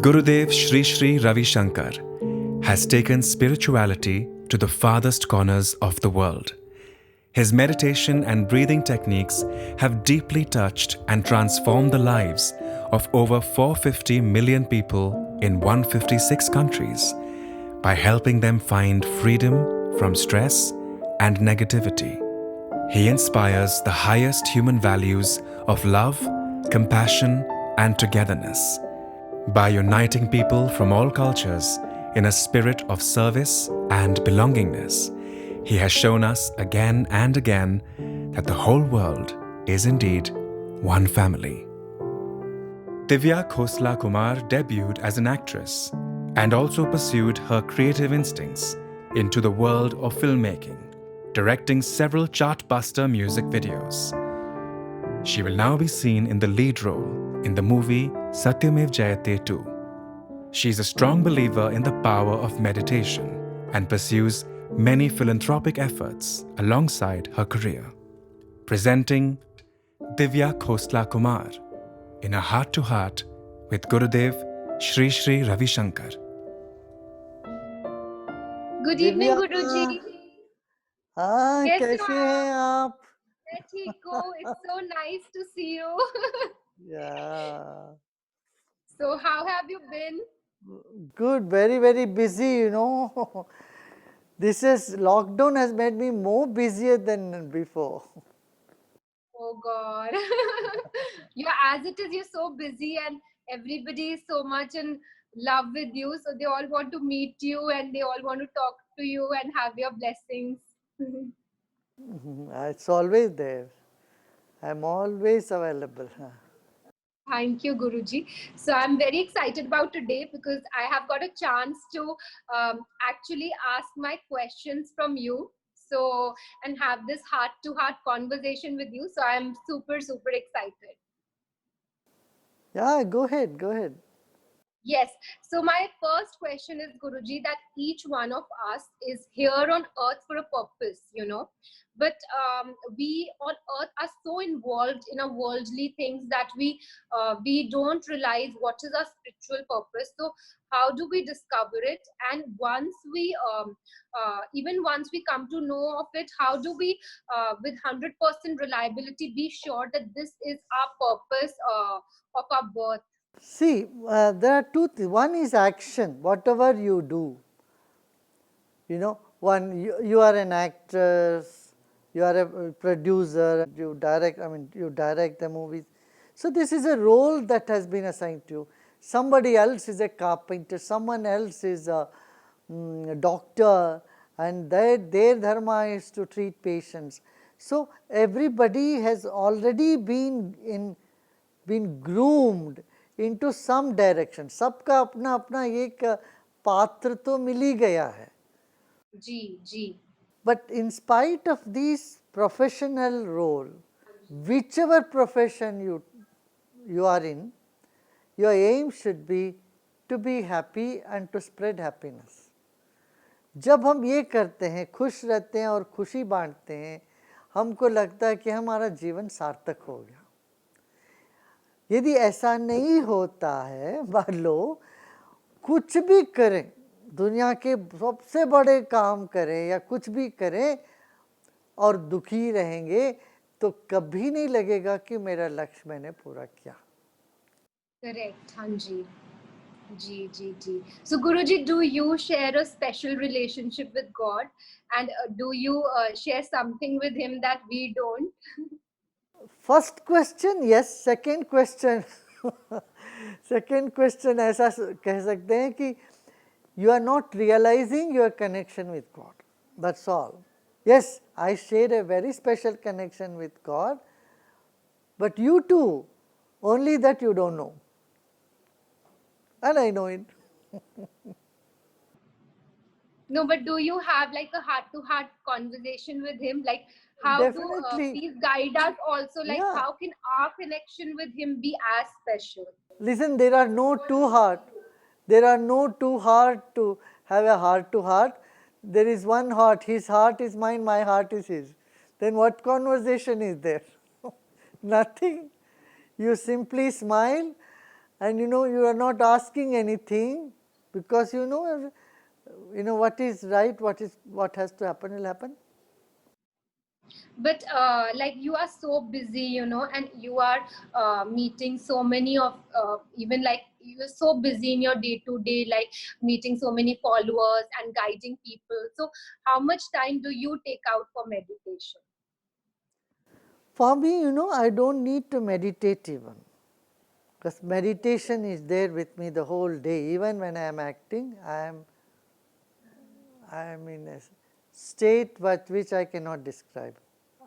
Gurudev Sri Sri Ravi Shankar has taken spirituality to the farthest corners of the world. His meditation and breathing techniques have deeply touched and transformed the lives of over 450 million people in 156 countries by helping them find freedom from stress and negativity. He inspires the highest human values of love, compassion, and togetherness by uniting people from all cultures in a spirit of service and belongingness. He has shown us again and again that the whole world is indeed one family. Divya Khosla Kumar debuted as an actress and also pursued her creative instincts into the world of filmmaking, directing several chartbuster music videos. She will now be seen in the lead role in the movie Satyamev Jayate 2. She is a strong believer in the power of meditation and pursues many philanthropic efforts alongside her career. Presenting Divya Khosla Kumar in a heart-to-heart with Gurudev Sri Sri Ravi Shankar. Good evening Divya, Guruji. हाँ कैसे कैसे हो हैं आप? मैं ठीक हूँ। It's so nice to see you. Yeah, so how have you been? good, very very busy, you know. This is lockdown has made me more busier than before. Oh God. Yeah, as it is, you're so busy and everybody is so much in love with you. So they all want to meet you and they all want to talk to you and have your blessings. It's always there. I'm always available. Thank you, Guruji. So I'm very excited about today because I have got a chance to actually ask my questions from you. So, and have this heart-to-heart conversation with you. So I'm super, super excited. Yeah, go ahead, go ahead. Yes. So my first question is, Guruji, that each one of us is here on earth for a purpose, you know. But we on earth are so involved in our worldly things that we don't realize what is our spiritual purpose. So how do we discover it? And once we even once we come to know of it, how do we with 100% reliability be sure that this is our purpose of our birth? See, there are two things. One is action, whatever you do. You know, you are an actress, you are a producer, you direct, you direct the movies. So this is a role that has been assigned to you. Somebody else is a carpenter, someone else is a doctor, and their dharma is to treat patients. So everybody has already been groomed into some direction. सबका अपना अपना एक पात्र तो मिल ही गया है. G. But in spite of this professional role, whichever profession you are in, your aim should be to be happy and to spread happiness. जब हम ये करते हैं, खुश रहते हैं और खुशी बांटते हैं, हमको लगता है कि हमारा जीवन सार्थक हो गया. यदि ऐसा नहीं होता है, मान लो कुछ भी करें, दुनिया के सबसे बड़े काम करें या कुछ भी करें और दुखी रहेंगे, तो कभी नहीं लगेगा कि मेरा लक्ष्य मैंने पूरा किया. Correct, Hanji. G. So, Guruji, do you share a special relationship with God, and do you share something with Him that we don't? First question, yes. Second question, second question ऐसा कह सकते हैं कि you are not realizing your connection with God. That's all. Yes, I share a very special connection with God, but you too, only that you don't know. And I know it. No, but do you have like a heart-to-heart conversation with Him? Like, how Definitely. please guide us also, like, Yeah. how can our connection with Him be as special? Listen, there are no two heart. There are no two heart to have a heart to heart. There is one heart. His heart is mine, my heart is his. Then what conversation is there? Nothing. You simply smile and you are not asking anything, because you know what is right, what has to happen will happen. But like you are so busy, and you are meeting so many of even like you're so busy in your day to day, like meeting so many followers and guiding people. So how much time do you take out for meditation? For me, I don't need to meditate even, because meditation is there with me the whole day. Even when I am acting, I am in a state which I cannot describe.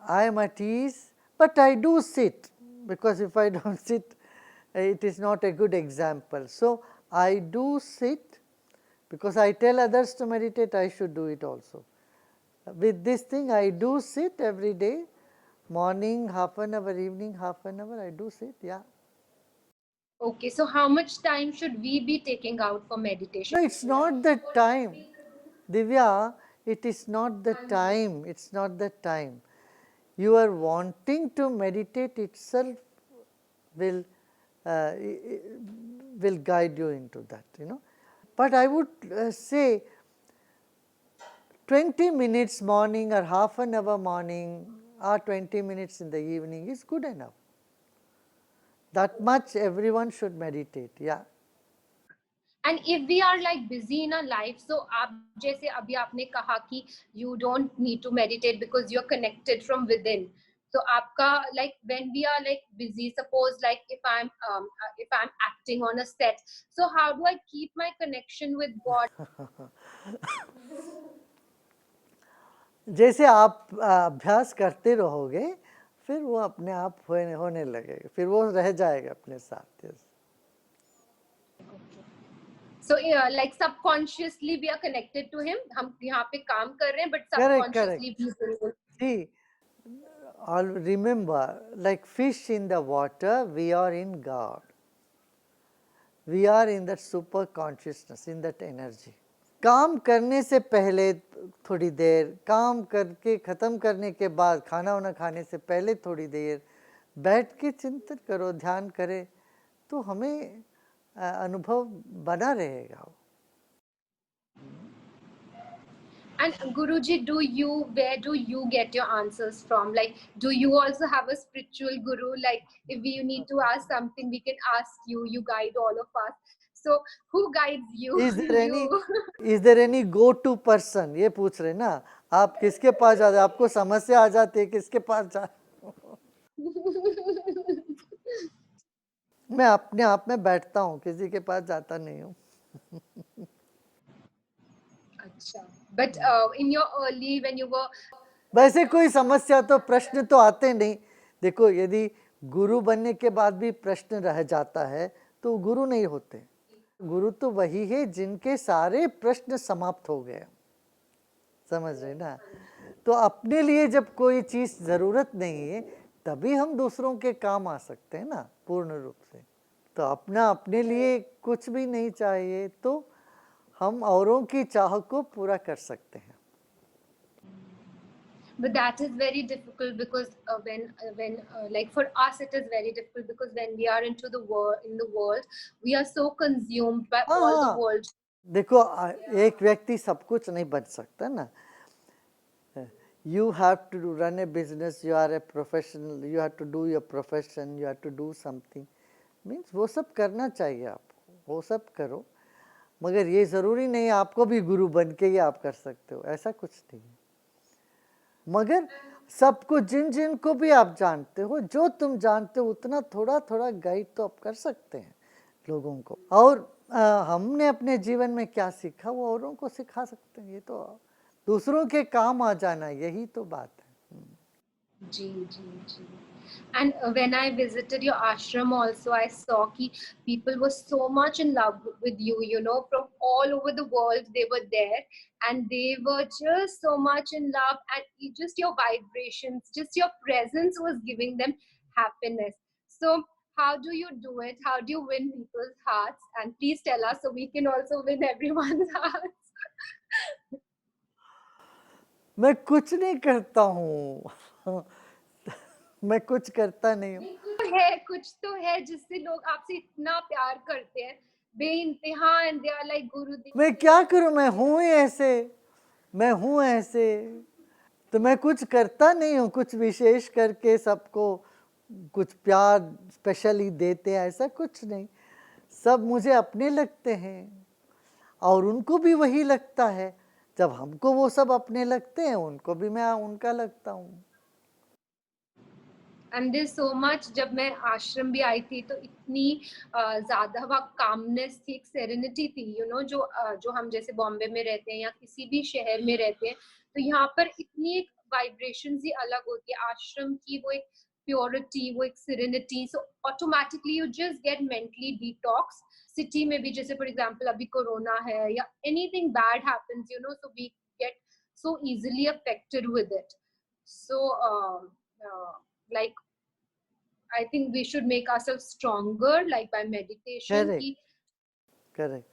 I am at ease, but I do sit, because if I don't sit, it is not a good example. So, I do sit, because I tell others to meditate, I should do it also. With this thing, I do sit every day, morning half an hour, evening half an hour, I do sit, yeah. Okay, so how much time should we be taking out for meditation? No, it's not the time. Divya, it is not the time, it's not the time. You are wanting to meditate itself will uh, will guide you into that. But I would say 20 minutes morning or half an hour morning or 20 minutes in the evening is good enough. That much everyone should meditate, yeah. And if we are like busy in our life, so आप जैसे अभी आपने कहा कि you don't need to meditate because you're connected from within. So आपका like when we are like busy, suppose like if I'm acting on a set, so how do I keep my connection with God? जैसे आप अभ्यास करते रहोगे, फिर वो अपने आप होने लगेगा, फिर वो रह जाएगा अपने साथ. Yes. So like subconsciously we are connected to him. हम यहाँ पे काम कर रहे हैं, but Correct, subconsciously we See, remember, like fish in the water, we are in God. We are in that super consciousness, in that energy. काम करने से पहले थोड़ी देर, काम करके ख़त्म करने के बाद, खाना वाना खाने से पहले थोड़ी देर बैठ के चिंतन करो, ध्यान करे, तो हमें अनुभव बना रहेगा. And Guruji, where do you get your answers from? Like, do you also have a spiritual guru? Like, if we need to ask something, we can ask you. You guide all of us. So, who guides you? Is there any You. is there any go to person? ये पूछ रहे ना, आप किसके पास जाते, आपको समस्या आ जाती है, किसके पास जा. मैं अपने आप में बैठता हूँ, किसी के पास जाता नहीं हूँ. अच्छा. But in your early, when you were वैसे कोई समस्या तो प्रश्न तो आते नहीं. देखो, यदि गुरु बनने के बाद भी प्रश्न रह जाता है तो गुरु नहीं होते. गुरु तो वही है जिनके सारे प्रश्न समाप्त हो गए. समझ रहे ना. तो अपने लिए जब कोई चीज जरूरत नहीं है, तभी हम दूसरों के काम आ सकते हैं ना, पूर्ण रूप से. तो अपने लिए कुछ भी नहीं चाहिए, तो हम औरों की चाह को पूरा कर सकते हैं. but that is very difficult because when like for us it is very difficult because when we are into the world we are so consumed by all the हाँ, world. देखो, एक व्यक्ति सब कुछ नहीं बन सकता ना. You have to run a business, you are a professional, you have to do your profession, you have to do something. Means वो सब करना चाहिए आपको, वो सब करो, मगर ये ज़रूरी नहीं आपको भी गुरु बन के ही आप कर सकते हो, ऐसा कुछ नहीं. मगर सबको जिन को भी आप जानते हो, जो तुम जानते हो उतना थोड़ा थोड़ा गाइड तो आप कर सकते हैं लोगों को. और हमने अपने जीवन में क्या सीखा वो औरों को सिखा सकते हैं. ये तो दूसरों के काम आ जाना, यही तो बात है. जी जी जी. And when I visited your ashram also, I saw that people were so much in love with you, from all over the world they were there and they were just so much in love and just your vibrations, just your presence was giving them happiness. So how do you do it? How do you win people's hearts? And please tell us so we can also win everyone's hearts. मैं कुछ नहीं करता हूँ. मैं कुछ करता नहीं हूँ. तो है जिससे लोग आपसे इतना प्यार करते हैं बेइंतहा, एंड दे आर लाइक गुरुदेव। मैं क्या करूं, मैं हूं ही ऐसे, मैं हूं ऐसे, तो मैं कुछ करता नहीं हूं कुछ विशेष करके सबको कुछ प्यार स्पेशली देते हैं, ऐसा कुछ नहीं। सब मुझे अपने लगते हैं और उनको भी वही लगता है। जब हमको वो सब अपने लगते हैं, उनको भी मैं उनका लगता हूँ। एंड देयर सो मच, जब मैं आश्रम भी आई थी तो इतनी ज्यादा वहाँ कामनेस थी, एक सेरेनिटी थी, जो हम जैसे बॉम्बे में रहते हैं या किसी भी शहर में रहते हैं, तो यहाँ पर इतनी एक वाइब्रेशंस ही अलग होती है। आश्रम की वो एक प्योरिटी, वो एक serenity, so automatically you just get mentally detox. City में भी जैसे फॉर एग्जांपल अभी कोरोना है या anything bad happens, so we get so easily affected with it. So like I think we should make ourselves stronger, like by meditation correct, ki correct.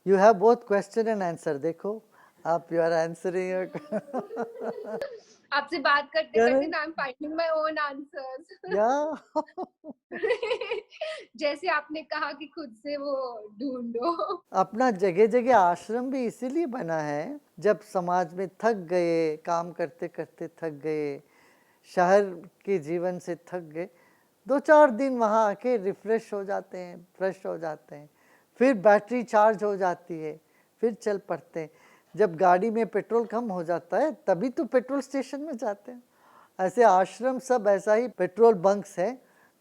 You have both question and answer. देखो आप, you are answering. आपसे बात करते करते correct, ना I am finding my own answers. या जैसे आपने कहा कि खुद से वो ढूंढो। अपना जगह जगह आश्रम भी इसीलिए बना है, जब समाज में थक गए, काम करते करते थक गए, शहर के जीवन से थक गए, 2-4 दिन वहाँ आके रिफ्रेश हो जाते हैं, फ्रेश हो जाते हैं, फिर बैटरी चार्ज हो जाती है, फिर चल पड़ते हैं। जब गाड़ी में पेट्रोल कम हो जाता है तभी तो पेट्रोल स्टेशन में जाते हैं। ऐसे आश्रम सब ऐसा ही पेट्रोल बंक्स है,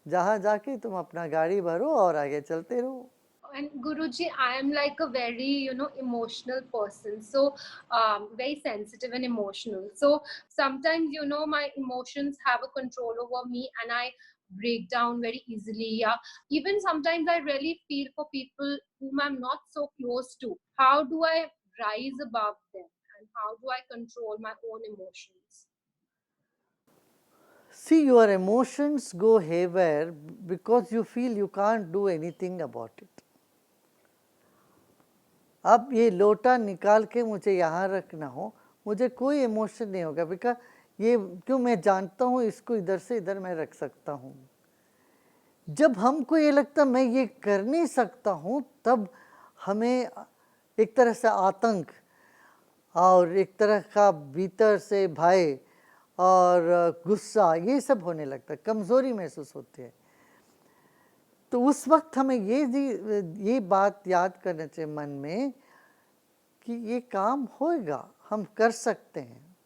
जहाँ जाके तुम अपना गाड़ी भरो और आगे चलते रहो। And Guruji, I am like a very, emotional person. So, very sensitive and emotional. So sometimes, my emotions have a control over me and I break down very easily. Yeah. Even sometimes I really feel for people whom I'm not so close to. How do I rise above them? And how do I control my own emotions? See, your emotions go haywire because you feel you can't do anything about it. अब ये लोटा निकाल के मुझे यहाँ रखना हो, मुझे कोई इमोशन नहीं होगा, बिकॉज ये क्यों, मैं जानता हूँ इसको इधर से इधर मैं रख सकता हूँ। जब हमको ये लगता मैं ये कर नहीं सकता हूँ, तब हमें एक तरह से आतंक और एक तरह का भीतर से भय और गुस्सा ये सब होने लगता है, कमज़ोरी महसूस होती है। तो उस वक्त हमें ये बात याद करना चाहिए मन में कि ये काम होएगा, हम कर सकते हैं,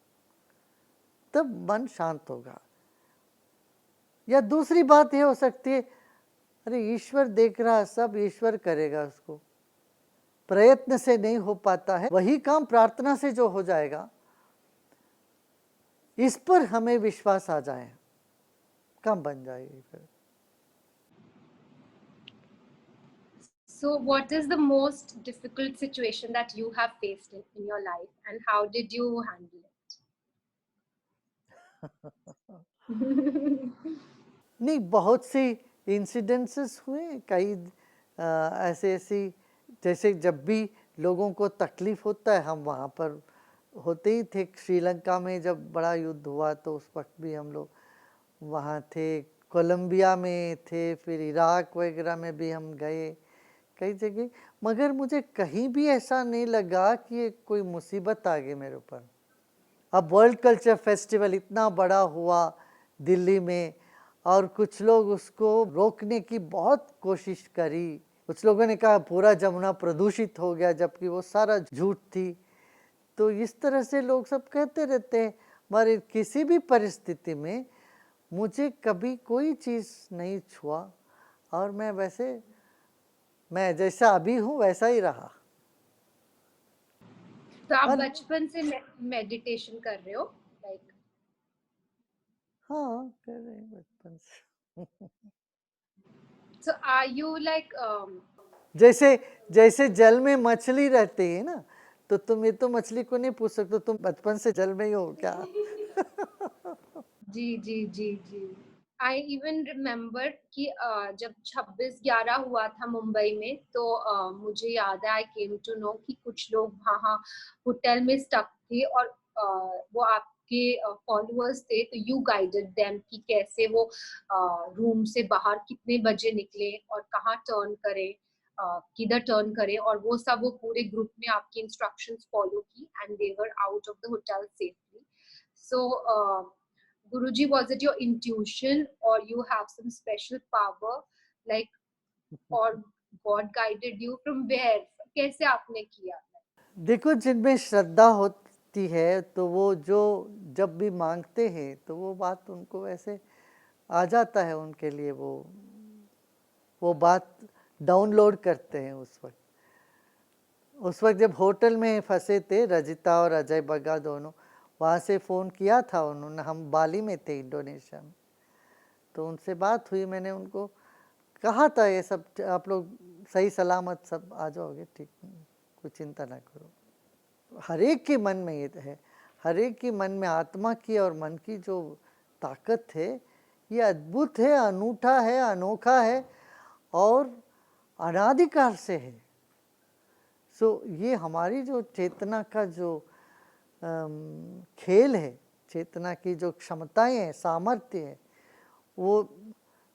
तब मन शांत होगा। या दूसरी बात ये हो सकती है, अरे ईश्वर देख रहा, सब ईश्वर करेगा, उसको प्रयत्न से नहीं हो पाता है, वही काम प्रार्थना से जो हो जाएगा, इस पर हमें विश्वास आ जाए, काम बन जाएगी फिर। So, what is the most difficult situation that you have faced in your life, and how did you handle it? नहीं, बहुत सी इंसिडेंसेस हुए, कई ऐसी जैसे जब भी लोगों को तकलीफ होता है, हम वहाँ पर होते ही थे। श्रीलंका में जब बड़ा युद्ध हुआ तो उस वक्त भी हम लोग वहाँ थे, कोलंबिया में थे, फिर इराक वगैरह में भी हम गए, कई जगह। मगर मुझे कहीं भी ऐसा नहीं लगा कि ये कोई मुसीबत आ गई मेरे ऊपर। अब वर्ल्ड कल्चर फेस्टिवल इतना बड़ा हुआ दिल्ली में, और कुछ लोग उसको रोकने की बहुत कोशिश करी। कुछ लोगों ने कहा पूरा जमुना प्रदूषित हो गया, जबकि वो सारा झूठ थी। तो इस तरह से लोग सब कहते रहते हैं, मगर किसी भी परिस्थिति में मुझे कभी कोई चीज़ नहीं छुआ, और मैं जैसा अभी हूँ वैसा ही रहा। तो आप बचपन से मेडिटेशन कर रहे हो, लाइक? हाँ, कर रहे हैं बचपन से। So are you like जैसे जल में मछली रहती है ना, तो तुम ये तो मछली को नहीं पूछ सकते तुम बचपन से जल में ही हो क्या। जी जी जी जी। आई इवन रिमेम्बर कि जब 26/11 हुआ था मुंबई में, तो मुझे याद है, आई केम टू नो कि कुछ लोग वहाँ होटल में स्टक थे, और वो आप आपके फॉलोअर्स थे, तो यू गाइडेड देम कि कैसे वो रूम से बाहर कितने बजे निकले और कहाँ टर्न करें, किधर टर्न करें, और वो सब वो पूरे ग्रुप में आपकी इंस्ट्रक्शंस फॉलो की and they were out of the hotel safely. So, Guruji, was it your intuition or you have some special power, like, or God guided you from where? कैसे आपने किया? देखो, जिनमें श्रद्धा होती है तो वो जो जब भी मांगते हैं तो वो बात उनको वैसे आ जाता है, उनके लिए वो बात डाउनलोड करते हैं उस वक्त जब होटल में फंसे थे रजिता और अजय बग्गा दोनों, वहाँ से फ़ोन किया था उन्होंने, हम बाली में थे इंडोनेशिया में, तो उनसे बात हुई, मैंने उनको कहा था ये सब आप लोग सही सलामत सब आ जाओगे, ठीक, कोई चिंता ना करो. हर एक के मन में ये है, हर एक के मन में आत्मा की और मन की जो ताकत है ये अद्भुत है, अनूठा है, अनोखा है और अनादिकाल से है. सो ये हमारी जो चेतना का जो खेल है, चेतना की जो क्षमताएं हैं, सामर्थ्य है, वो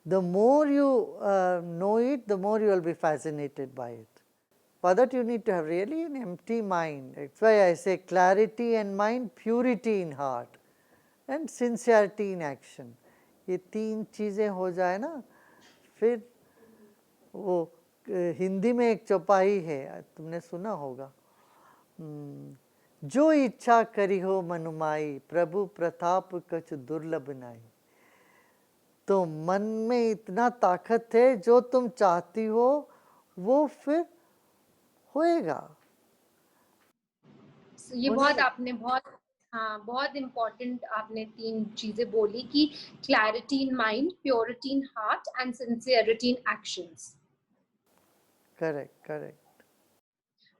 the more you know it, the more you will be fascinated by it. For that you need to have really an empty mind. That's why I say clarity in mind, purity in heart and sincerity in action. ये तीन चीज़ें हो जाए ना, फिर वो हिंदी में एक चौपाई है, तुमने सुना होगा, जो इच्छा करी हो मनुमाई, प्रभु प्रताप कछ दुर्लभ नाई. तो मन में इतना ताकत है, जो तुम चाहती हो वो फिर होएगा. ये बहुत आपने बहुत इम्पोर्टेंट आपने तीन चीजें बोली कि clarity in mind, purity in heart and sincerity in actions. Correct.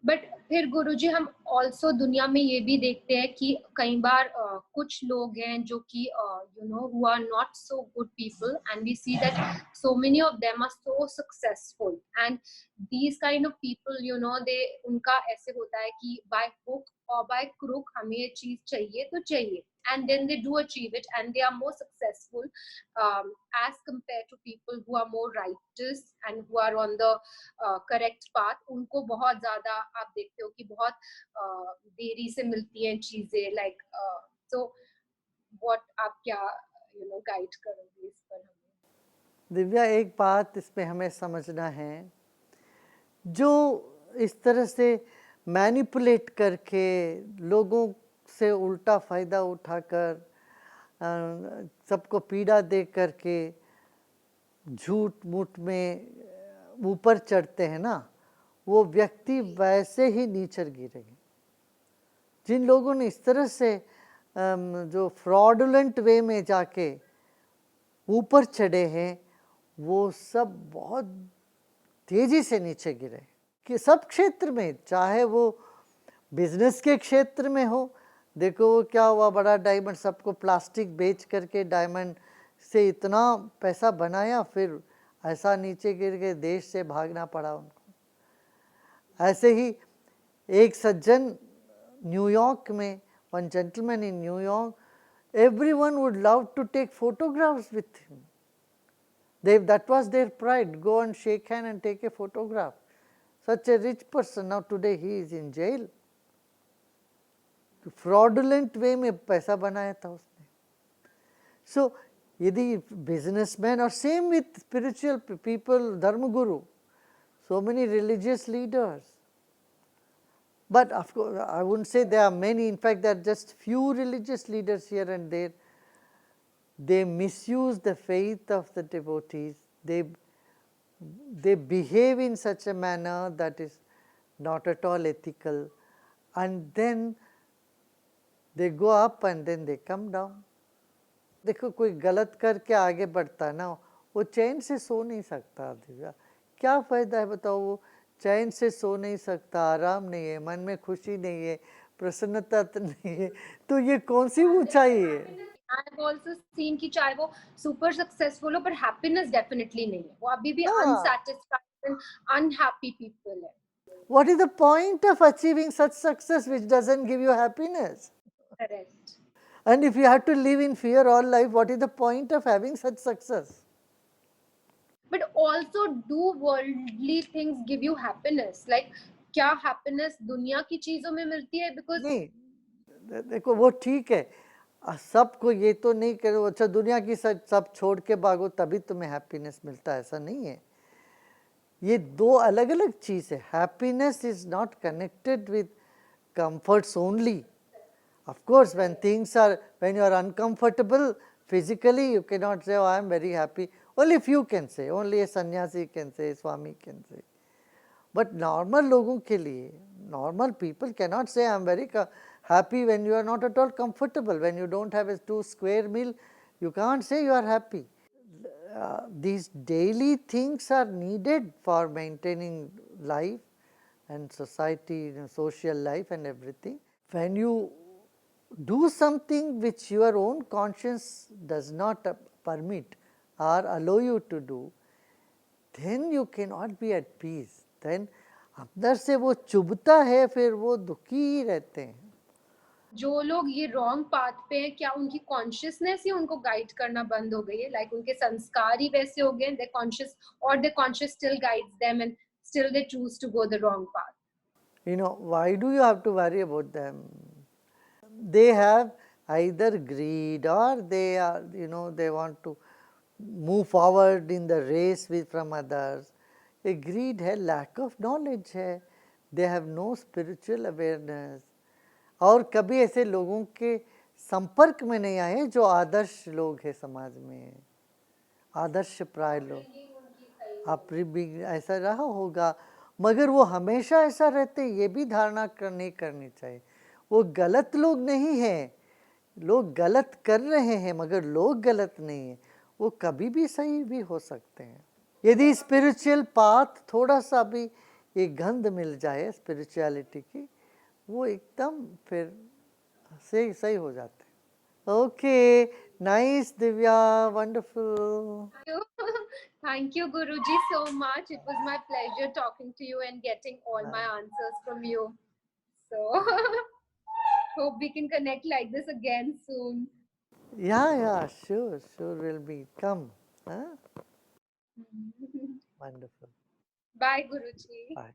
But फिर गुरुजी, हम ऑल्सो दुनिया में ये भी देखते हैं कि कई बार कुछ लोग हैं जो कि who are not so good people, and we see that so many of them are so successful, and these kind of people they, उनका ऐसे होता है कि बाय हुक और बाय क्रूक हमें ये चीज चाहिए तो चाहिए, and then they do achieve it and they are more successful, as compared to people who are more righteous and who are on the correct path. उनको बहुत ज्यादा आप देखते हो कि बहुत देरी से मिलती हैं चीजें, like so what आप क्या गाइड करोगे इस पर हमें? दिव्या, एक बात इसमें हमें समझना है, जो इस तरह से मैनिपुलेट करके लोगों से उल्टा फ़ायदा उठाकर सबको पीड़ा दे करके झूठ मूठ में ऊपर चढ़ते हैं ना, वो व्यक्ति वैसे ही नीचे गिरेंगे. जिन लोगों ने इस तरह से जो फ्रॉडुलेंट वे में जाके ऊपर चढ़े हैं, वो सब बहुत तेजी से नीचे गिरे, कि सब क्षेत्र में, चाहे वो बिजनेस के क्षेत्र में हो. देखो वो क्या हुआ, बड़ा डायमंड सबको प्लास्टिक बेच करके डायमंड से इतना पैसा बनाया, फिर ऐसा नीचे गिर के देश से भागना पड़ा उनको. ऐसे ही एक सज्जन न्यूयॉर्क में, one gentleman in New York, everyone would love to take photographs with him. That was their pride, go and shake hand and take a photograph. Such a rich person, now today he is in jail. Fraudulent way में पैसा बनाया था उसने. So यदि businessman, और same with spiritual people, धर्मगुरु, so many religious leaders, but of course I wouldn't say there are many, in fact there are just few religious leaders here and there. They misuse the faith of the devotees, they behave in such a manner that is not at all ethical, and then they go up and then they come down. देखो, कोई गलत करके आगे बढ़ता है ना, वो चैन से सो नहीं सकता. दिव्या, क्या फ़ायदा है बताओ, वो चैन से सो नहीं सकता, आराम नहीं है, मन में खुशी नहीं है, प्रसन्नता नहीं है, तो ये कौन सी ऊंचाई है? I've also seen कि चाहे वो super successful हो, पर happiness definitely नहीं है, वो अभी भी unsatisfied and unhappy people है. What is the point of achieving such success which doesn't give you happiness? Correct. And if you have to live in fear all life, what is the point of having such success? But also, do worldly things give you happiness? Like, क्या happiness दुनिया की चीजों में मिलती है? Because नहीं, देखो वो ठीक है, सबको ये तो नहीं करो अच्छा दुनिया की सब छोड़ के भागो तभी तुम्हें हैप्पीनेस मिलता है, ऐसा नहीं है। ये दो अलग अलग चीज़ है। Happiness is not connected with comforts only. Of course, when you are uncomfortable physically, you cannot say, oh, I am very happy. Only few can say, only a sannyasi can say, Swami can say. But normal लोगों के लिए, normal people cannot say, I am very happy when you are not at all comfortable. When you don't have a 2 square meal, you can't say you are happy. These daily things are needed for maintaining life and society, social life and everything. When you do something which your own conscience does not permit or allow you to do, then you cannot be at peace. Then अंदर से वो चुभता है, फिर वो दुखी ही रहते हैं। जो लोग ये रॉन्ग पाथ पे हैं, क्या उनकी कॉन्शियसनेस ही उनको गाइड करना बंद हो गई है? लाइक उनके संस्कार ही वैसे हो गए, दे कॉन्शियस और they conscious still guides them and still they choose to go the wrong path. Why do you have to worry about them? They have either greed or they are, they want to move forward in the race from others. A greed है, lack of knowledge है, they have no spiritual awareness. और कभी ऐसे लोगों के संपर्क में नहीं आए जो आदर्श लोग हैं समाज में, आदर्श प्राय लोग। आप ऐसा रहा होगा, मगर वो हमेशा ऐसा रहते, ये भी धारणा नहीं करनी चाहिए। वो गलत लोग नहीं हैं, लोग गलत कर रहे हैं मगर लोग गलत नहीं है, वो कभी भी सही भी हो सकते हैं। यदि स्पिरिचुअल पाथ थोड़ा सा भी ये गंध मिल जाए स्पिरिचुअलिटी की, वो एकदम फिर सही हो जाते हैं। Okay, nice Divya, wonderful. Thank you, Guruji, so much. It was my pleasure talking to you and getting all my answers from you. So, hope we can connect like this again soon. Yeah, sure, will be. Come. Huh? Wonderful. Bye, Guruji. Bye.